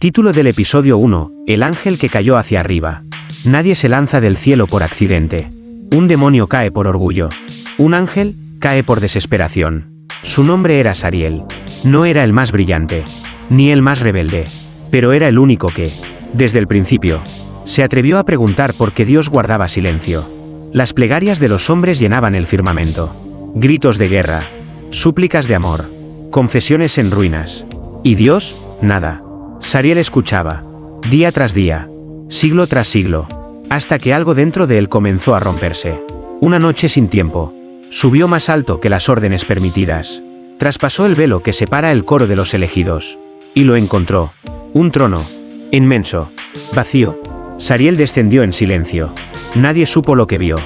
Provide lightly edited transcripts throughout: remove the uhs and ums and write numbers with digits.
Título del episodio 1, El ángel que cayó hacia arriba. Nadie se lanza del cielo por accidente. Un demonio cae por orgullo. Un ángel cae por desesperación. Su nombre era Sariel. No era el más brillante, ni el más rebelde, pero era el único que, desde el principio, se atrevió a preguntar por qué Dios guardaba silencio. Las plegarias de los hombres llenaban el firmamento. Gritos de guerra, súplicas de amor, confesiones en ruinas. ¿Y Dios? Nada. Sariel escuchaba, día tras día, siglo tras siglo, hasta que algo dentro de él comenzó a romperse. Una noche sin tiempo, subió más alto que las órdenes permitidas, traspasó el velo que separa el coro de los elegidos, y lo encontró. Un trono, inmenso, vacío. Sariel descendió en silencio. Nadie supo lo que vio,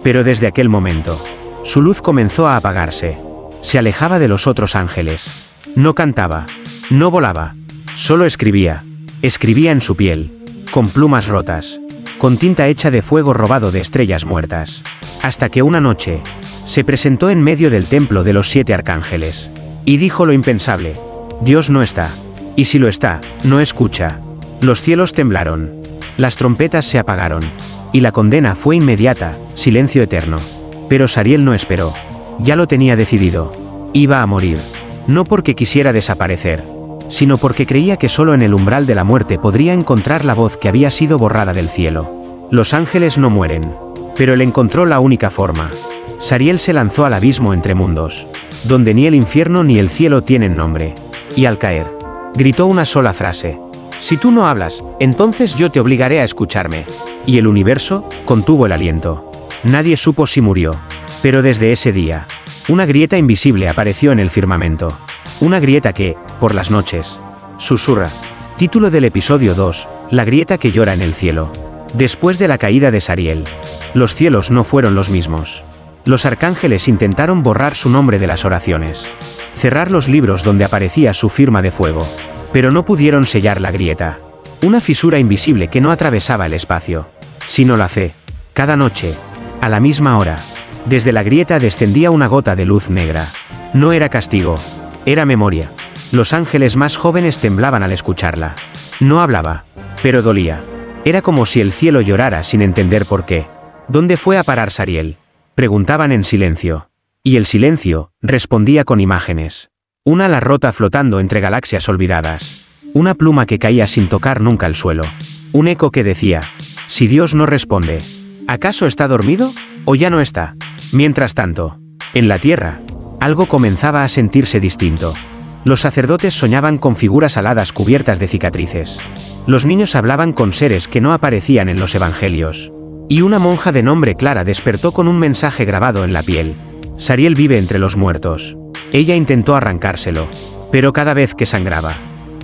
pero desde aquel momento, su luz comenzó a apagarse. Se alejaba de los otros ángeles. No cantaba, no volaba. Solo escribía en su piel, con plumas rotas, con tinta hecha de fuego robado de estrellas muertas. Hasta que una noche, se presentó en medio del templo de los 7 arcángeles, y dijo lo impensable: Dios no está, y si lo está, no escucha. Los cielos temblaron, las trompetas se apagaron, y la condena fue inmediata, silencio eterno. Pero Sariel no esperó, ya lo tenía decidido, iba a morir, no porque quisiera desaparecer, sino porque creía que solo en el umbral de la muerte podría encontrar la voz que había sido borrada del cielo. Los ángeles no mueren, pero él encontró la única forma. Sariel se lanzó al abismo entre mundos, donde ni el infierno ni el cielo tienen nombre. Y al caer, gritó una sola frase: si tú no hablas, entonces yo te obligaré a escucharme. Y el universo contuvo el aliento. Nadie supo si murió, pero desde ese día, una grieta invisible apareció en el firmamento. Una grieta que, por las noches, susurra. Título del episodio 2, La grieta que llora en el cielo. Después de la caída de Sariel, los cielos no fueron los mismos. Los arcángeles intentaron borrar su nombre de las oraciones, cerrar los libros donde aparecía su firma de fuego, pero no pudieron sellar la grieta. Una fisura invisible que no atravesaba el espacio, sino la fe. Cada noche, a la misma hora, desde la grieta descendía una gota de luz negra. No era castigo, era memoria. Los ángeles más jóvenes temblaban al escucharla. No hablaba, pero dolía. Era como si el cielo llorara sin entender por qué. ¿Dónde fue a parar Sariel?, preguntaban en silencio. Y el silencio respondía con imágenes. Una ala rota flotando entre galaxias olvidadas. Una pluma que caía sin tocar nunca el suelo. Un eco que decía: si Dios no responde, ¿acaso está dormido? ¿O ya no está? Mientras tanto, en la tierra, algo comenzaba a sentirse distinto. Los sacerdotes soñaban con figuras aladas cubiertas de cicatrices. Los niños hablaban con seres que no aparecían en los evangelios. Y una monja de nombre Clara despertó con un mensaje grabado en la piel: Sariel vive entre los muertos. Ella intentó arrancárselo, pero cada vez que sangraba,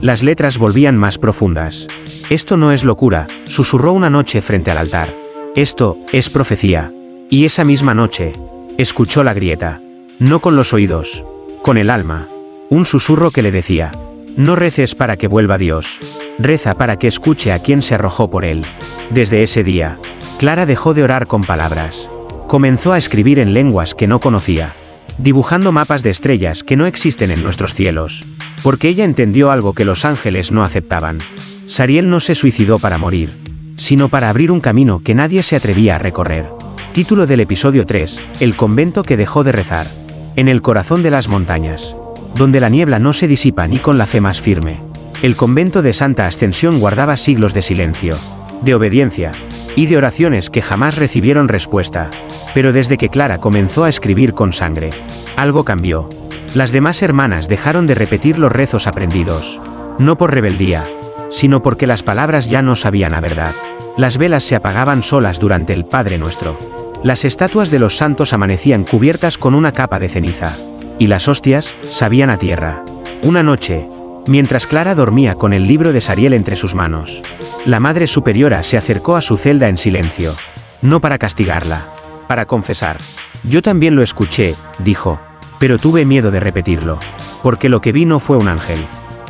las letras volvían más profundas. Esto no es locura, susurró una noche frente al altar. Esto es profecía. Y esa misma noche, escuchó la grieta. No con los oídos, con el alma. Un susurro que le decía: no reces para que vuelva Dios, reza para que escuche a quien se arrojó por él. Desde ese día, Clara dejó de orar con palabras. Comenzó a escribir en lenguas que no conocía, dibujando mapas de estrellas que no existen en nuestros cielos, porque ella entendió algo que los ángeles no aceptaban. Sariel no se suicidó para morir, sino para abrir un camino que nadie se atrevía a recorrer. Título del episodio 3, El convento que dejó de rezar. En el corazón de las montañas, donde la niebla no se disipa ni con la fe más firme, el convento de Santa Ascensión guardaba siglos de silencio, de obediencia, y de oraciones que jamás recibieron respuesta. Pero desde que Clara comenzó a escribir con sangre, algo cambió. Las demás hermanas dejaron de repetir los rezos aprendidos, no por rebeldía, sino porque las palabras ya no sabían a verdad. Las velas se apagaban solas durante el Padre Nuestro. Las estatuas de los santos amanecían cubiertas con una capa de ceniza, y las hostias sabían a tierra. Una noche, mientras Clara dormía con el libro de Sariel entre sus manos, la Madre Superiora se acercó a su celda en silencio, no para castigarla, para confesar. Yo también lo escuché, dijo, pero tuve miedo de repetirlo, porque lo que vi no fue un ángel,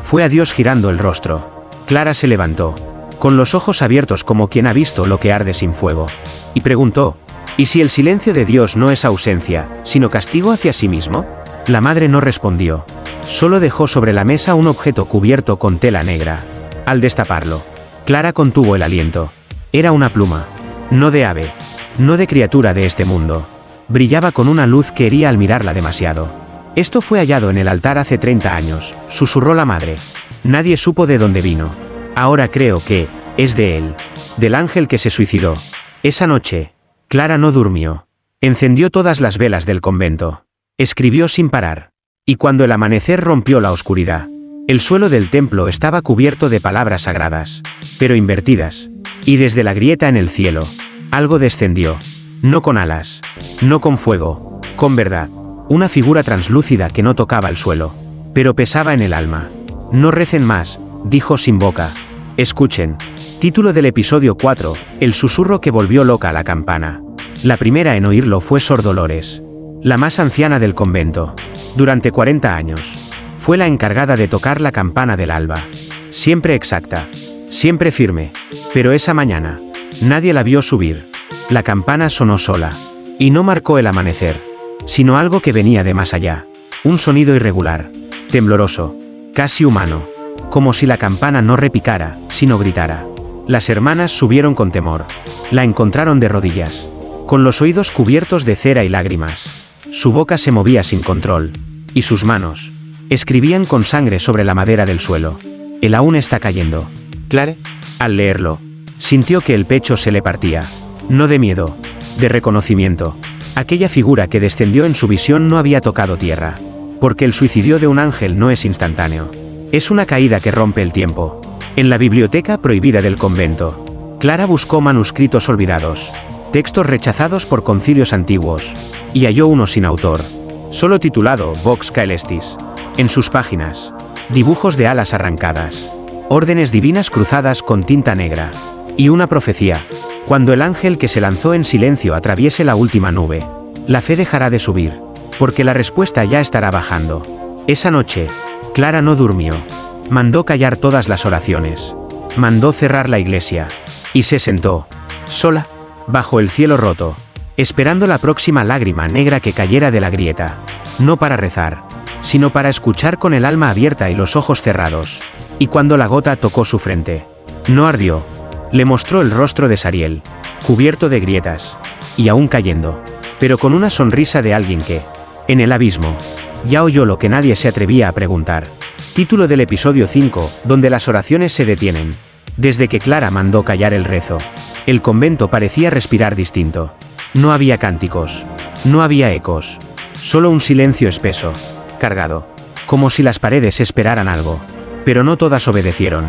fue a Dios girando el rostro. Clara se levantó, con los ojos abiertos como quien ha visto lo que arde sin fuego, y preguntó: ¿y si el silencio de Dios no es ausencia, sino castigo hacia sí mismo? La madre no respondió. Solo dejó sobre la mesa un objeto cubierto con tela negra. Al destaparlo, Clara contuvo el aliento. Era una pluma. No de ave. No de criatura de este mundo. Brillaba con una luz que hería al mirarla demasiado. Esto fue hallado en el altar hace 30 años, susurró la madre. Nadie supo de dónde vino. Ahora creo que es de él. Del ángel que se suicidó. Esa noche, Clara no durmió. Encendió todas las velas del convento. Escribió sin parar. Y cuando el amanecer rompió la oscuridad, el suelo del templo estaba cubierto de palabras sagradas, pero invertidas. Y desde la grieta en el cielo, algo descendió. No con alas, no con fuego, con verdad. Una figura translúcida que no tocaba el suelo, pero pesaba en el alma. No recen más, dijo sin boca. Escuchen. Título del episodio 4, el susurro que volvió loca a la campana. La primera en oírlo fue Sor Dolores, la más anciana del convento. Durante 40 años, fue la encargada de tocar la campana del alba. Siempre exacta, siempre firme. Pero esa mañana, nadie la vio subir. La campana sonó sola. Y no marcó el amanecer, sino algo que venía de más allá. Un sonido irregular, tembloroso, casi humano. Como si la campana no repicara, sino gritara. Las hermanas subieron con temor. La encontraron de rodillas, con los oídos cubiertos de cera y lágrimas. Su boca se movía sin control. Y sus manos escribían con sangre sobre la madera del suelo. El aún está cayendo. Clare, al leerlo, sintió que el pecho se le partía. No de miedo, de reconocimiento. Aquella figura que descendió en su visión no había tocado tierra. Porque el suicidio de un ángel no es instantáneo. Es una caída que rompe el tiempo. En la biblioteca prohibida del convento, Clara buscó manuscritos olvidados, textos rechazados por concilios antiguos, y halló uno sin autor, solo titulado Vox Caelestis. En sus páginas, dibujos de alas arrancadas, órdenes divinas cruzadas con tinta negra, y una profecía: cuando el ángel que se lanzó en silencio atraviese la última nube, la fe dejará de subir, porque la respuesta ya estará bajando. Esa noche, Clara no durmió. Mandó callar todas las oraciones. Mandó cerrar la iglesia. Y se sentó, sola, bajo el cielo roto, esperando la próxima lágrima negra que cayera de la grieta. No para rezar, sino para escuchar con el alma abierta y los ojos cerrados. Y cuando la gota tocó su frente, no ardió. Le mostró el rostro de Sariel, cubierto de grietas, y aún cayendo, pero con una sonrisa de alguien que, en el abismo, ya oyó lo que nadie se atrevía a preguntar. Título del episodio 5, donde las oraciones se detienen. Desde que Clara mandó callar el rezo, el convento parecía respirar distinto. No había cánticos, no había ecos, solo un silencio espeso, cargado, como si las paredes esperaran algo. Pero no todas obedecieron.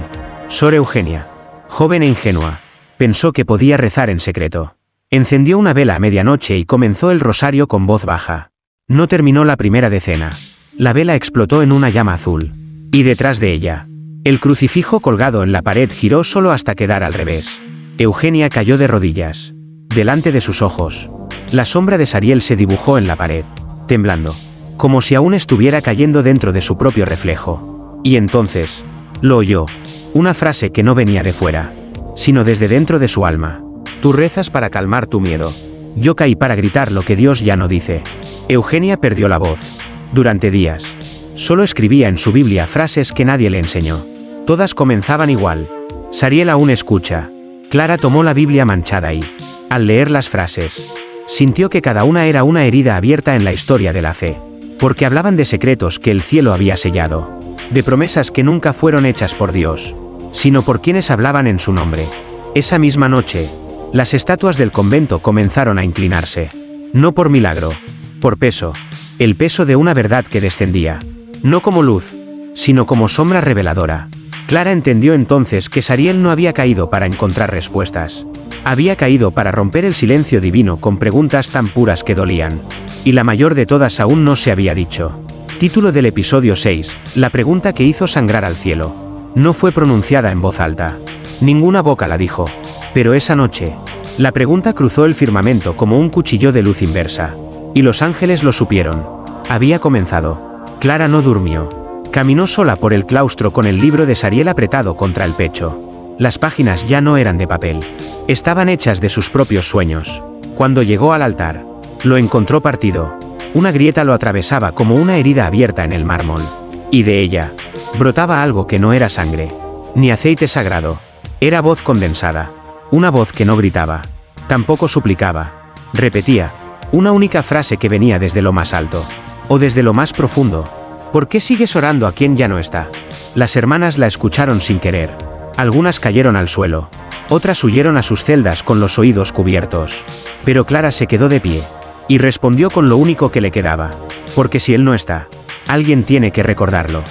Sor Eugenia, joven e ingenua, pensó que podía rezar en secreto. Encendió una vela a medianoche y comenzó el rosario con voz baja. No terminó la primera decena. La vela explotó en una llama azul. Y detrás de ella, el crucifijo colgado en la pared giró solo hasta quedar al revés. Eugenia cayó de rodillas. Delante de sus ojos, la sombra de Sariel se dibujó en la pared, temblando, como si aún estuviera cayendo dentro de su propio reflejo. Y entonces, lo oyó. Una frase que no venía de fuera, sino desde dentro de su alma. Tú rezas para calmar tu miedo. Yo caí para gritar lo que Dios ya no dice. Eugenia perdió la voz. Durante días, solo escribía en su Biblia frases que nadie le enseñó. Todas comenzaban igual. Sariel aún escucha. Clara tomó la Biblia manchada y, al leer las frases, sintió que cada una era una herida abierta en la historia de la fe. Porque hablaban de secretos que el cielo había sellado. De promesas que nunca fueron hechas por Dios, sino por quienes hablaban en su nombre. Esa misma noche, las estatuas del convento comenzaron a inclinarse. No por milagro, por peso. El peso de una verdad que descendía. No como luz, sino como sombra reveladora. Clara entendió entonces que Sariel no había caído para encontrar respuestas. Había caído para romper el silencio divino con preguntas tan puras que dolían. Y la mayor de todas aún no se había dicho. Título del episodio 6, la pregunta que hizo sangrar al cielo. No fue pronunciada en voz alta. Ninguna boca la dijo. Pero esa noche, la pregunta cruzó el firmamento como un cuchillo de luz inversa. Y los ángeles lo supieron. Había comenzado. Clara no durmió. Caminó sola por el claustro con el libro de Sariel apretado contra el pecho. Las páginas ya no eran de papel. Estaban hechas de sus propios sueños. Cuando llegó al altar, lo encontró partido. Una grieta lo atravesaba como una herida abierta en el mármol. Y de ella, brotaba algo que no era sangre. ni aceite sagrado. Era voz condensada. Una voz que no gritaba. Tampoco suplicaba. Repetía. Una única frase que venía desde lo más alto. O desde lo más profundo. ¿Por qué sigues orando a quien ya no está? Las hermanas la escucharon sin querer. Algunas cayeron al suelo. Otras huyeron a sus celdas con los oídos cubiertos. Pero Clara se quedó de pie. Y respondió con lo único que le quedaba. Porque si él no está, alguien tiene que recordarlo.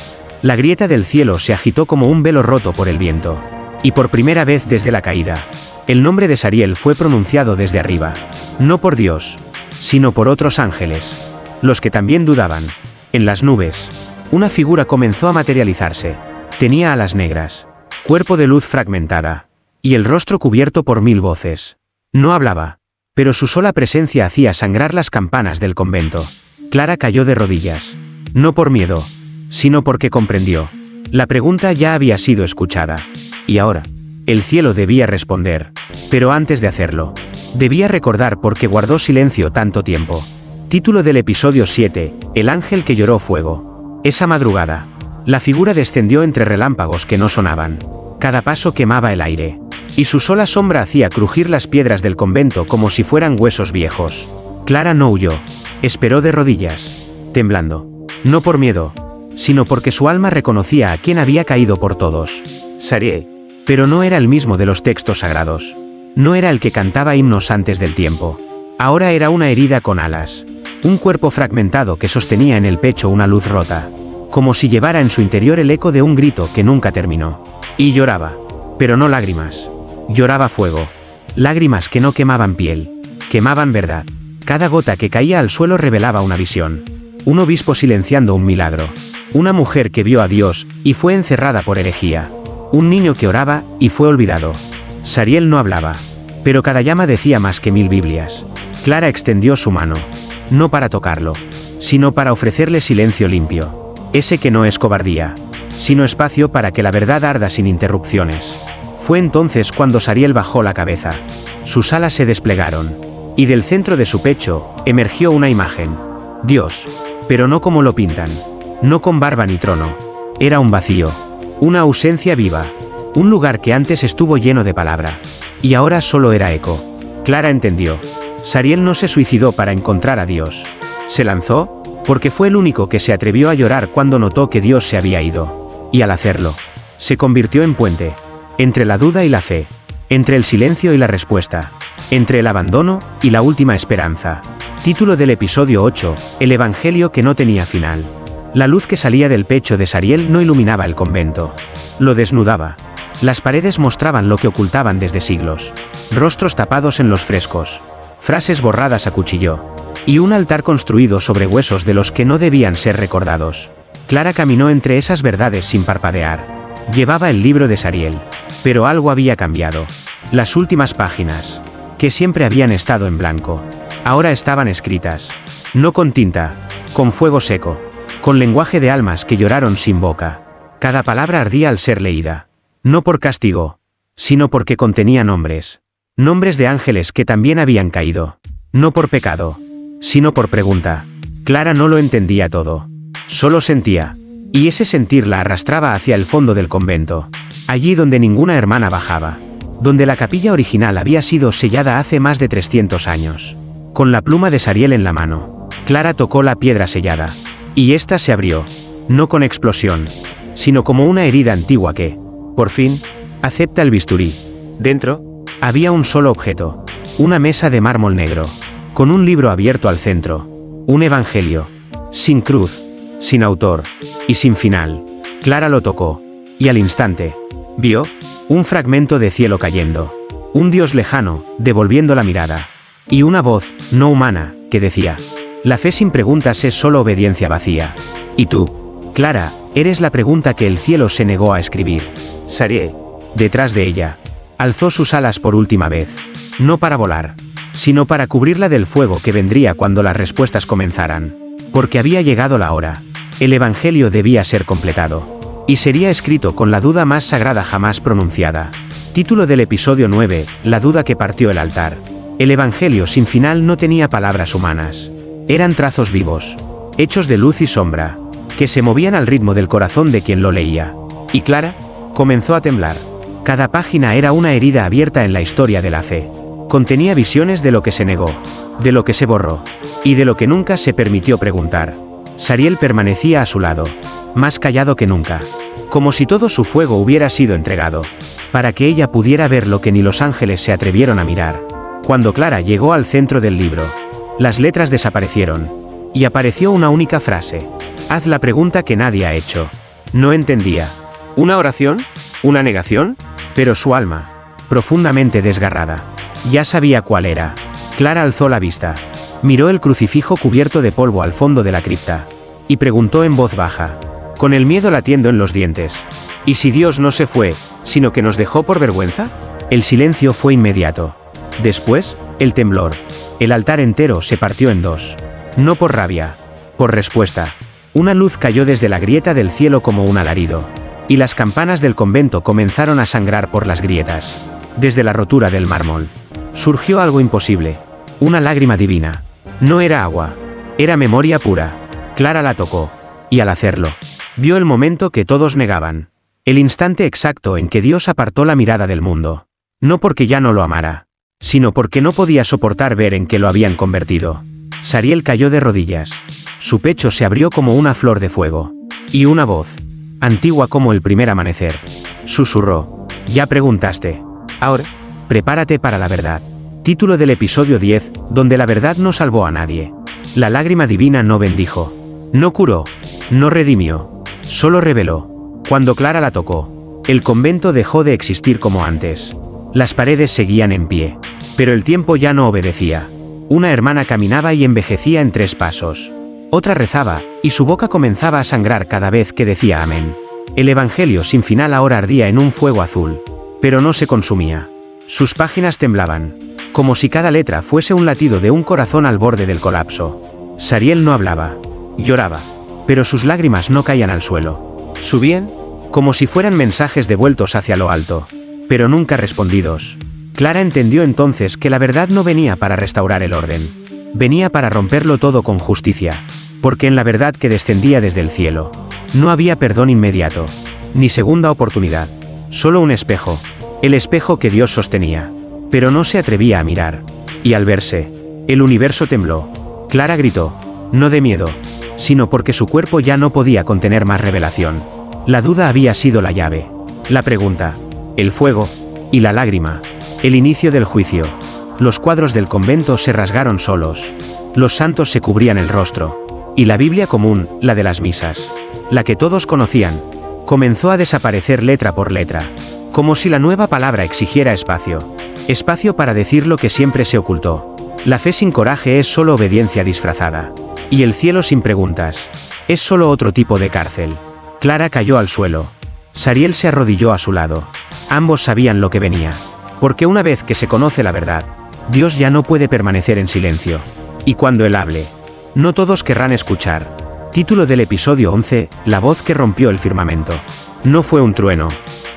La grieta del cielo se agitó como un velo roto por el viento. Y por primera vez desde la caída, el nombre de Sariel fue pronunciado desde arriba. No por Dios, sino por otros ángeles. Los que también dudaban. En las nubes, una figura comenzó a materializarse. Tenía alas negras, cuerpo de luz fragmentada, y el rostro cubierto por 1000 voces. No hablaba, pero su sola presencia hacía sangrar las campanas del convento. Clara cayó de rodillas. No por miedo, sino porque comprendió. La pregunta ya había sido escuchada. Y ahora, el cielo debía responder. Pero antes de hacerlo, debía recordar por qué guardó silencio tanto tiempo. Título del episodio 7, El ángel que lloró fuego. Esa madrugada, la figura descendió entre relámpagos que no sonaban. Cada paso quemaba el aire. Y su sola sombra hacía crujir las piedras del convento como si fueran huesos viejos. Clara no huyó. Esperó de rodillas, temblando. No por miedo, sino porque su alma reconocía a quien había caído por todos. Sariel. Pero no era el mismo de los textos sagrados. No era el que cantaba himnos antes del tiempo. Ahora era una herida con alas. Un cuerpo fragmentado que sostenía en el pecho una luz rota. Como si llevara en su interior el eco de un grito que nunca terminó. Y lloraba. Pero no lágrimas. Lloraba fuego. Lágrimas que no quemaban piel. Quemaban verdad. Cada gota que caía al suelo revelaba una visión. Un obispo silenciando un milagro. Una mujer que vio a Dios y fue encerrada por herejía. Un niño que oraba y fue olvidado. Sariel no hablaba. Pero cada llama decía más que 1000 Biblias. Clara extendió su mano. No para tocarlo, sino para ofrecerle silencio limpio. Ese que no es cobardía, sino espacio para que la verdad arda sin interrupciones. Fue entonces cuando Sariel bajó la cabeza. Sus alas se desplegaron. Y del centro de su pecho, emergió una imagen. Dios. Pero no como lo pintan. No con barba ni trono. Era un vacío. Una ausencia viva. Un lugar que antes estuvo lleno de palabra. Y ahora solo era eco. Clara entendió. Sariel no se suicidó para encontrar a Dios. Se lanzó, porque fue el único que se atrevió a llorar cuando notó que Dios se había ido. Y al hacerlo, se convirtió en puente. Entre la duda y la fe. Entre el silencio y la respuesta. Entre el abandono y la última esperanza. Título del episodio 8, El evangelio que no tenía final. La luz que salía del pecho de Sariel no iluminaba el convento. Lo desnudaba. Las paredes mostraban lo que ocultaban desde siglos. Rostros tapados en los frescos. Frases borradas a cuchillo. Y un altar construido sobre huesos de los que no debían ser recordados. Clara caminó entre esas verdades sin parpadear. Llevaba el libro de Sariel. Pero algo había cambiado. Las últimas páginas, que siempre habían estado en blanco, ahora estaban escritas. No con tinta, con fuego seco. Con lenguaje de almas que lloraron sin boca. Cada palabra ardía al ser leída. No por castigo, sino porque contenía nombres. Nombres de ángeles que también habían caído. No por pecado, sino por pregunta. Clara no lo entendía todo. Solo sentía. Y ese sentir la arrastraba hacia el fondo del convento. Allí donde ninguna hermana bajaba. Donde la capilla original había sido sellada hace más de 300 años. Con la pluma de Sariel en la mano, Clara tocó la piedra sellada. Y ésta se abrió. No con explosión, sino como una herida antigua que, por fin, acepta el bisturí. Dentro, había un solo objeto. Una mesa de mármol negro. Con un libro abierto al centro. Un evangelio. Sin cruz, sin autor, y sin final. Clara lo tocó. Y al instante, vio un fragmento de cielo cayendo. Un Dios lejano, devolviendo la mirada. Y una voz, no humana, que decía: la fe sin preguntas es solo obediencia vacía. ¿Y tú, Clara, eres la pregunta que el cielo se negó a escribir? Sariel, detrás de ella, alzó sus alas por última vez. No para volar, sino para cubrirla del fuego que vendría cuando las respuestas comenzaran. Porque había llegado la hora. El evangelio debía ser completado. Y sería escrito con la duda más sagrada jamás pronunciada. Título del episodio 9, La duda que partió el altar. El evangelio sin final no tenía palabras humanas. Eran trazos vivos, hechos de luz y sombra, que se movían al ritmo del corazón de quien lo leía. Y Clara, Comenzó a temblar. Cada página era una herida abierta en la historia de la fe. Contenía visiones de lo que se negó, de lo que se borró, y de lo que nunca se permitió preguntar. Sariel permanecía a su lado, más callado que nunca, como si todo su fuego hubiera sido entregado, para que ella pudiera ver lo que ni los ángeles se atrevieron a mirar. Cuando Clara llegó al centro del libro, las letras desaparecieron, y apareció una única frase: haz la pregunta que nadie ha hecho. No entendía. ¿Una oración? ¿Una negación? Pero su alma, profundamente desgarrada, ya sabía cuál era. Clara alzó la vista, miró el crucifijo cubierto de polvo al fondo de la cripta, y preguntó en voz baja, con el miedo latiendo en los dientes: ¿y si Dios no se fue, sino que nos dejó por vergüenza? El silencio fue inmediato. Después, el temblor. El altar entero se partió en dos. No por rabia, por respuesta. Una luz cayó desde la grieta del cielo como un alarido, y las campanas del convento comenzaron a sangrar por las grietas. Desde la rotura del mármol surgió algo imposible, una lágrima divina. No era agua, era memoria pura. Clara la tocó, y al hacerlo, vio el momento que todos negaban, el instante exacto en que Dios apartó la mirada del mundo, no porque ya no lo amara, sino porque no podía soportar ver en qué lo habían convertido. Sariel cayó de rodillas, su pecho se abrió como una flor de fuego, y una voz, antigua como el primer amanecer, susurró: ya preguntaste. Ahora, prepárate para la verdad. Título del episodio 10, donde la verdad no salvó a nadie. La lágrima divina no bendijo, no curó, no redimió, solo reveló. Cuando Clara la tocó, el convento dejó de existir como antes. Las paredes seguían en pie, pero el tiempo ya no obedecía. Una hermana caminaba y envejecía en 3 pasos. Otra rezaba, y su boca comenzaba a sangrar cada vez que decía amén. El evangelio sin final ahora ardía en un fuego azul, pero no se consumía. Sus páginas temblaban, como si cada letra fuese un latido de un corazón al borde del colapso. Sariel no hablaba, lloraba, pero sus lágrimas no caían al suelo. Subían, como si fueran mensajes devueltos hacia lo alto, pero nunca respondidos. Clara entendió entonces que la verdad no venía para restaurar el orden, venía para romperlo todo con justicia, porque en la verdad que descendía desde el cielo, no había perdón inmediato, ni segunda oportunidad, solo un espejo, el espejo que Dios sostenía, pero no se atrevía a mirar, y al verse, el universo tembló. Clara gritó, no de miedo, sino porque su cuerpo ya no podía contener más revelación. La duda había sido la llave, la pregunta, el fuego, y la lágrima, el inicio del juicio. Los cuadros del convento se rasgaron solos, los santos se cubrían el rostro, y la Biblia común, la de las misas, la que todos conocían, comenzó a desaparecer letra por letra, como si la nueva palabra exigiera espacio, espacio para decir lo que siempre se ocultó. La fe sin coraje es solo obediencia disfrazada, y el cielo sin preguntas es solo otro tipo de cárcel. Clara cayó al suelo. Sariel se arrodilló a su lado. Ambos sabían lo que venía, porque una vez que se conoce la verdad, Dios ya no puede permanecer en silencio, y cuando Él hable, no todos querrán escuchar. Título del episodio 11, la voz que rompió el firmamento. No fue un trueno,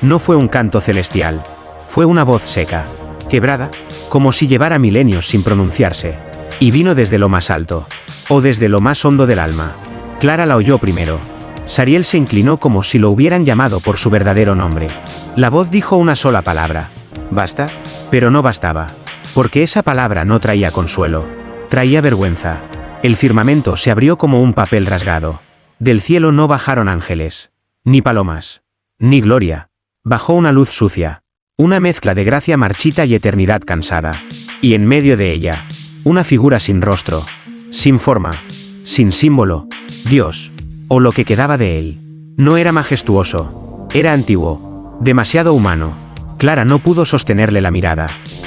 no fue un canto celestial, fue una voz seca, quebrada, como si llevara milenios sin pronunciarse, y vino desde lo más alto, o desde lo más hondo del alma. Clara la oyó primero. Sariel se inclinó como si lo hubieran llamado por su verdadero nombre. La voz dijo una sola palabra: basta, pero no bastaba, porque esa palabra no traía consuelo, traía vergüenza. El firmamento se abrió como un papel rasgado. Del cielo no bajaron ángeles, ni palomas, ni gloria. Bajó una luz sucia, una mezcla de gracia marchita y eternidad cansada. Y en medio de ella, una figura sin rostro, sin forma, sin símbolo, Dios, o lo que quedaba de él. No era majestuoso, era antiguo, demasiado humano. Clara no pudo sostenerle la mirada,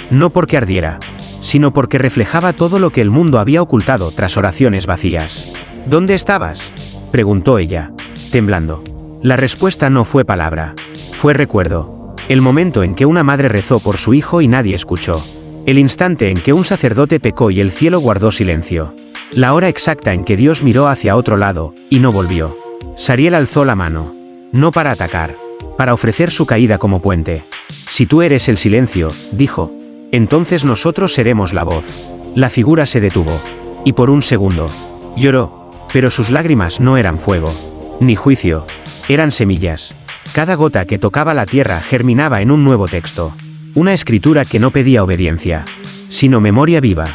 no porque ardiera, sino porque reflejaba todo lo que el mundo había ocultado tras oraciones vacías. ¿Dónde estabas?, preguntó ella, temblando. La respuesta no fue palabra, fue recuerdo. El momento en que una madre rezó por su hijo y nadie escuchó. El instante en que un sacerdote pecó y el cielo guardó silencio. La hora exacta en que Dios miró hacia otro lado, y no volvió. Sariel alzó la mano, no para atacar, para ofrecer su caída como puente. Si tú eres el silencio, dijo, entonces nosotros seremos la voz. La figura se detuvo, y por un segundo, lloró, pero sus lágrimas no eran fuego, ni juicio, eran semillas. Cada gota que tocaba la tierra germinaba en un nuevo texto. Una escritura que no pedía obediencia, sino memoria viva.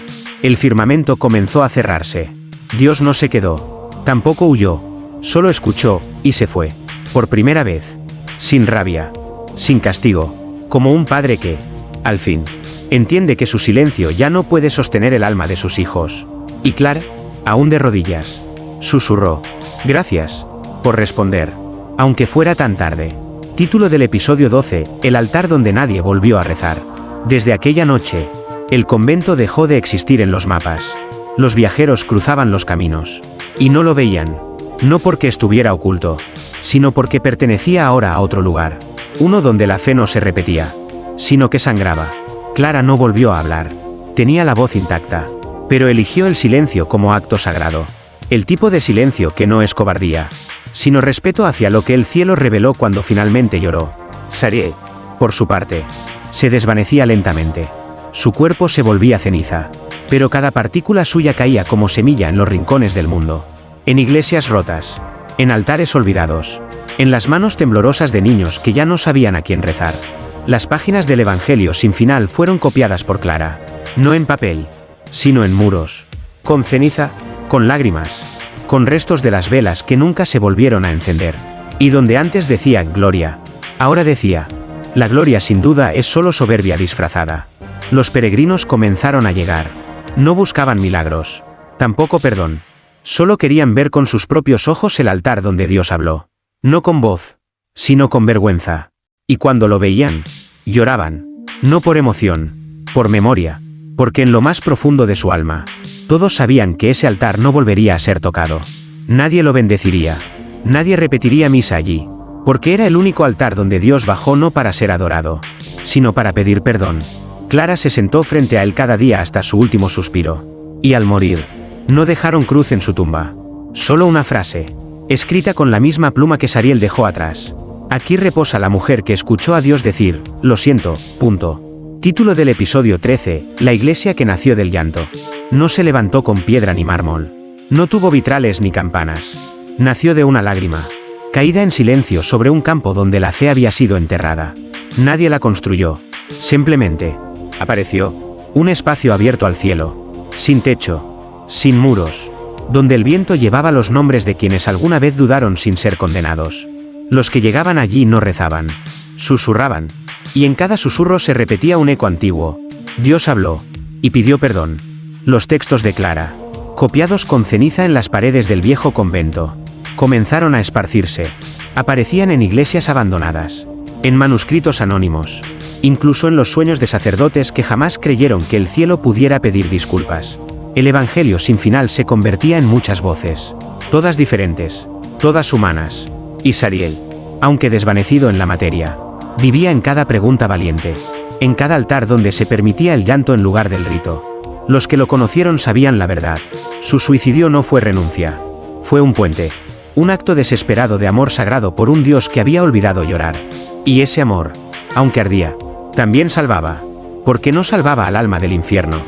El firmamento comenzó a cerrarse. Dios no se quedó. Tampoco huyó. Solo escuchó, y se fue. Por primera vez. Sin rabia. Sin castigo. Como un padre que, al fin, entiende que su silencio ya no puede sostener el alma de sus hijos. Y Clara, aún de rodillas, susurró: gracias por responder, aunque fuera tan tarde. Título del episodio 12, el altar donde nadie volvió a rezar. Desde aquella noche, el convento dejó de existir en los mapas. Los viajeros cruzaban los caminos. Y no lo veían. No porque estuviera oculto, sino porque pertenecía ahora a otro lugar. Uno donde la fe no se repetía, sino que sangraba. Clara no volvió a hablar. Tenía la voz intacta, pero eligió el silencio como acto sagrado. El tipo de silencio que no es cobardía, sino respeto hacia lo que el cielo reveló cuando finalmente lloró. Sariel, por su parte, se desvanecía lentamente. Su cuerpo se volvía ceniza, pero cada partícula suya caía como semilla en los rincones del mundo. En iglesias rotas, en altares olvidados, en las manos temblorosas de niños que ya no sabían a quién rezar. Las páginas del Evangelio sin final fueron copiadas por Clara, no en papel, sino en muros, con ceniza, con lágrimas, con restos de las velas que nunca se volvieron a encender. Y donde antes decía gloria, ahora decía: la gloria sin duda es solo soberbia disfrazada. Los peregrinos comenzaron a llegar. No buscaban milagros, tampoco perdón. Solo querían ver con sus propios ojos el altar donde Dios habló. No con voz, sino con vergüenza. Y cuando lo veían, lloraban. No por emoción, por memoria, porque en lo más profundo de su alma, todos sabían que ese altar no volvería a ser tocado. Nadie lo bendeciría. Nadie repetiría misa allí, porque era el único altar donde Dios bajó no para ser adorado, sino para pedir perdón. Clara se sentó frente a él cada día hasta su último suspiro. Y al morir, no dejaron cruz en su tumba. Solo una frase, escrita con la misma pluma que Sariel dejó atrás: aquí reposa la mujer que escuchó a Dios decir: lo siento, punto. Título del episodio 13, la iglesia que nació del llanto. No se levantó con piedra ni mármol. No tuvo vitrales ni campanas. Nació de una lágrima, caída en silencio sobre un campo donde la fe había sido enterrada. Nadie la construyó. Simplemente apareció. Un espacio abierto al cielo, sin techo, sin muros, donde el viento llevaba los nombres de quienes alguna vez dudaron sin ser condenados. Los que llegaban allí no rezaban, susurraban, y en cada susurro se repetía un eco antiguo: Dios habló, y pidió perdón. Los textos de Clara, copiados con ceniza en las paredes del viejo convento, comenzaron a esparcirse. Aparecían en iglesias abandonadas, en manuscritos anónimos, incluso en los sueños de sacerdotes que jamás creyeron que el cielo pudiera pedir disculpas. El Evangelio sin final se convertía en muchas voces, todas diferentes, todas humanas. Y Sariel, aunque desvanecido en la materia, vivía en cada pregunta valiente, en cada altar donde se permitía el llanto en lugar del rito. Los que lo conocieron sabían la verdad. Su suicidio no fue renuncia, fue un puente, un acto desesperado de amor sagrado por un Dios que había olvidado llorar. Y ese amor, aunque ardía, también salvaba, porque no salvaba al alma del infierno,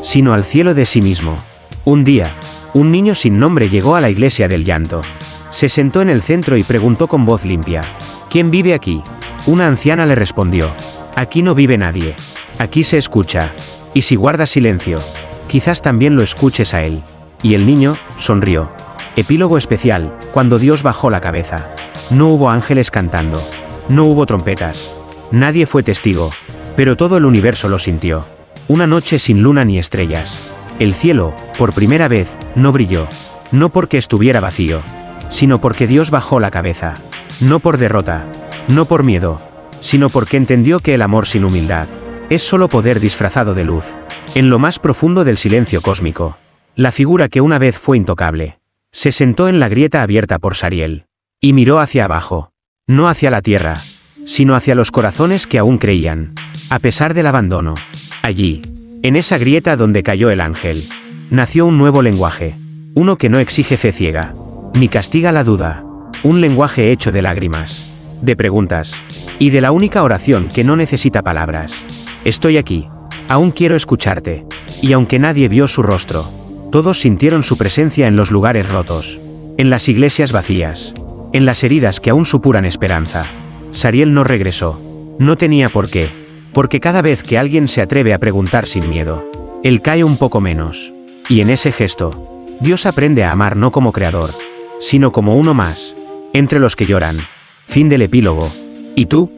sino al cielo de sí mismo. Un día, un niño sin nombre llegó a la iglesia del llanto. Se sentó en el centro y preguntó con voz limpia: ¿quién vive aquí? Una anciana le respondió: aquí no vive nadie. Aquí se escucha. Y si guardas silencio, quizás también lo escuches a él. Y el niño sonrió. Epílogo especial: cuando Dios bajó la cabeza. No hubo ángeles cantando. No hubo trompetas. Nadie fue testigo. Pero todo el universo lo sintió. Una noche sin luna ni estrellas. El cielo, por primera vez, no brilló. No porque estuviera vacío, sino porque Dios bajó la cabeza. No por derrota, no por miedo, sino porque entendió que el amor sin humildad es solo poder disfrazado de luz. En lo más profundo del silencio cósmico, la figura que una vez fue intocable, se sentó en la grieta abierta por Sariel, y miró hacia abajo, no hacia la tierra, sino hacia los corazones que aún creían, a pesar del abandono. Allí, en esa grieta donde cayó el ángel, nació un nuevo lenguaje, uno que no exige fe ciega, ni castiga la duda, un lenguaje hecho de lágrimas, de preguntas, y de la única oración que no necesita palabras: estoy aquí, aún quiero escucharte. Y aunque nadie vio su rostro, todos sintieron su presencia en los lugares rotos, en las iglesias vacías, en las heridas que aún supuran esperanza. Sariel no regresó. No tenía por qué. Porque cada vez que alguien se atreve a preguntar sin miedo, él cae un poco menos. Y en ese gesto, Dios aprende a amar no como creador, sino como uno más, entre los que lloran. Fin del epílogo. ¿Y tú?